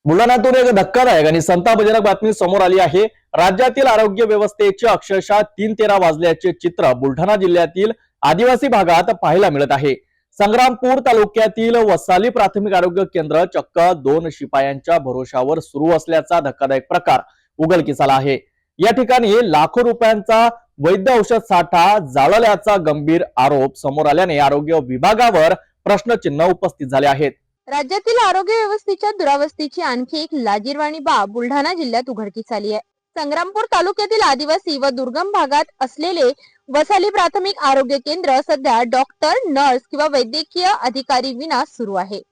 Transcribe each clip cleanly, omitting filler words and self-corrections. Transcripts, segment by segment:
बुलढाण्यातून एक धक्कादायक आणि संतापजनक बातमी समोर आली आहे। राज्यातील आरोग्य व्यवस्थेचे अक्षरशः 3:13 वाजल्याचे चित्र बुलढाणा जिल्ह्यातील आदिवासी भागात पाहायला मिळत आहे। संग्रामपूर तालुक्यातील वसाली प्राथमिक आरोग्य केंद्र चक्क 2 शिपायांच्या भरोशावर सुरू असल्याचा धक्कादायक प्रकार उघडकीस आला आहे। या ठिकाणी लाखो रुपयांचा वैद्य औषध साठा जाळल्याचा गंभीर आरोप समोर आल्याने आरोग्य विभागावर प्रश्नचिन्ह उपस्थित झाले आहेत। राज्यातील आरोग्य व्यवस्थेच्या दुरावस्थेची आणखी एक लाजिरवाणी बाब बुलढाणा जिल्ह्यात उघडकीस आली आहे। संग्रामपूर तालुक्यातील आदिवासी व दुर्गम भागात असलेले वसाली प्राथमिक आरोग्य केंद्र सध्या डॉक्टर, नर्स किंवा वैद्यकीय अधिकारी विना सुरू आहे।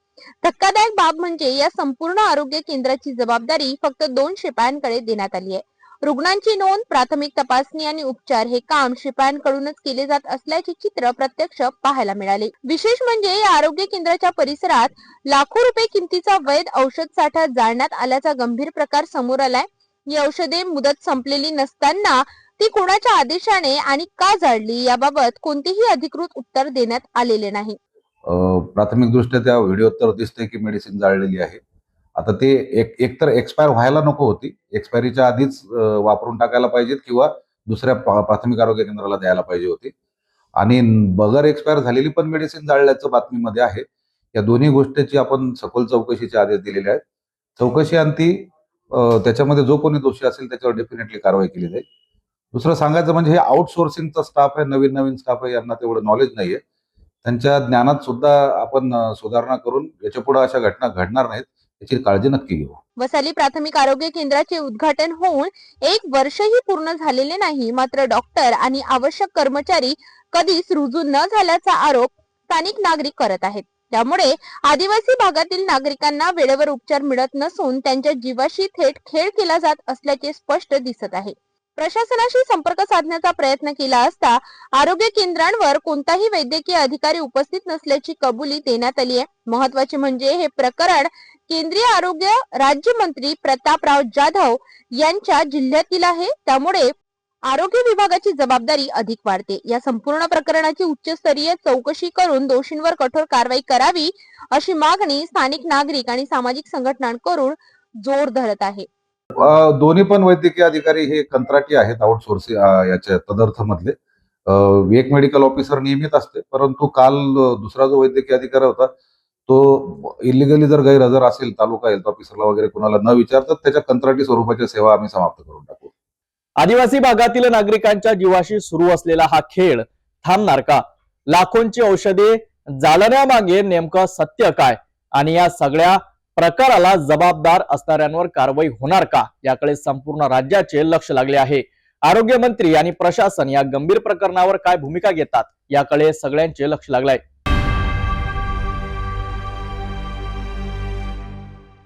धक्कादायक बाब म्हणजे या संपूर्ण आरोग्य केंद्राची जबाबदारी फक्त 2 शिपायांकडे देण्यात आली आहे। रुग्णांची नोंद, प्राथमिक तपासणी आणि उपचार हे काम शिपायांकडूनच केले जात असल्याचे चित्र प्रत्यक्ष पाहायला मिळाले। विशेष म्हणजे या आरोग्य केंद्राच्या परिसरात लाखो रुपये किमतीचा वैध औषध साठा जाळण्यात आल्याचा गंभीर प्रकार समोर आलाय। ही औषधे मुदत संपलेली नसताना ती कोणाच्या आदेशाने आणि का जाळली याबाबत कोणतेही अधिकृत उत्तर देण्यात आलेले नाही। प्राथमिक दृष्ट्या त्या व्हिडिओत तर दिसतंय की मेडिसिन जाळलेली आहे। आता ते एकतर एक्सपायर व्हायला नको होती, एक्सपायरीच्या आधीच वापरून टाकायला पाहिजेत किंवा दुसऱ्या प्राथमिक आरोग्य केंद्राला द्यायला पाहिजे होती। आणि बगर एक्सपायर झालेली पण मेडिसिन जाळल्याचं बातमीमध्ये आहे। या दोन्ही गोष्टीची आपण सखोल चौकशीचे आदेश दिलेले आहेत। चौकशी अंती त्याच्यामध्ये जो कोणी दोषी असेल त्याच्यावर डेफिनेटली कारवाई केली जाईल। दुसरं सांगायचं म्हणजे हे आउटसोर्सिंगचा स्टाफ आहे, नवीन स्टाफ आहे, यांना तेवढं नॉलेज नाहीये। त्यांच्या ज्ञानात सुद्धा आपण सुधारणा करून याच्या पुढे अशा घटना घडणार नाहीत याची काळजी नक्की घेऊ। वसाली प्राथमिक आरोग्य केंद्राचे उद्घाटन होऊन 1 वर्षही पूर्ण झालेले नाही, मात्र डॉक्टर आणि आवश्यक कर्मचारी कधीच रुजू न झाल्याचा आरोप स्थानिक नागरिक करत आहेत। त्यामुळे आदिवासी भागातील नागरिकांना वेळेवर उपचार मिळत नसून त्यांच्या जीवाशी थेट खेळ केला जात असल्याचे स्पष्ट दिसत आहे। प्रशासनाशी संपर्क साधण्याचा प्रयत्न केला असता आरोग्य केंद्रांवर कोणताही वैद्यकीय अधिकारी उपस्थित नसल्याची कबुली देण्यात आली आहे। महत्त्वाचे म्हणजे हे प्रकरण केंद्रीय आरोग्य राज्यमंत्री प्रतापराव जाधव यांच्या जिल्ह्यातील आहे, त्यामुळे आरोग्य विभागाची जबाबदारी अधिक वाढते। या संपूर्ण प्रकरणाची उच्चस्तरीय चौकशी करून दोषींवर कठोर कारवाई करावी अशी मागणी स्थानिक नागरिक आणि सामाजिक संघटनांकडून जोर धरत आहे। दोन्ही पण वैद्यकीय अधिकारी हे कंत्राटी आहेत, आउटसोर्सिंग याच्या तदर्थ मधले। एक मेडिकल ऑफिसर नियमित असते, परंतु काल दुसरा जो वैद्यकीय अधिकारी होता तो इलिगली जर गैरहजर असेल तालुका हेल्थ ऑफिसरला वगैरे कोणाला न विचारता त्याच्या कंत्राटी स्वरूपाच्या सेवा आम्ही समाप्त करून टाकू। आदिवासी भागातील नागरिकांच्या जीवाशी सुरू असलेला हा खेळ थांबणार का? लाखोंची औषधे जाळण्यामागे नेमकं सत्य काय आणि या सगळ्या प्रकाराला जबाबदार असणाऱ्यांवर कारवाई होणार का याकडे संपूर्ण राज्याचे लक्ष लागले आहे। आरोग्य मंत्री आणि प्रशासन या गंभीर प्रकरणावर काय भूमिका घेतात याकडे सगळ्यांचे लक्ष लागले आहे।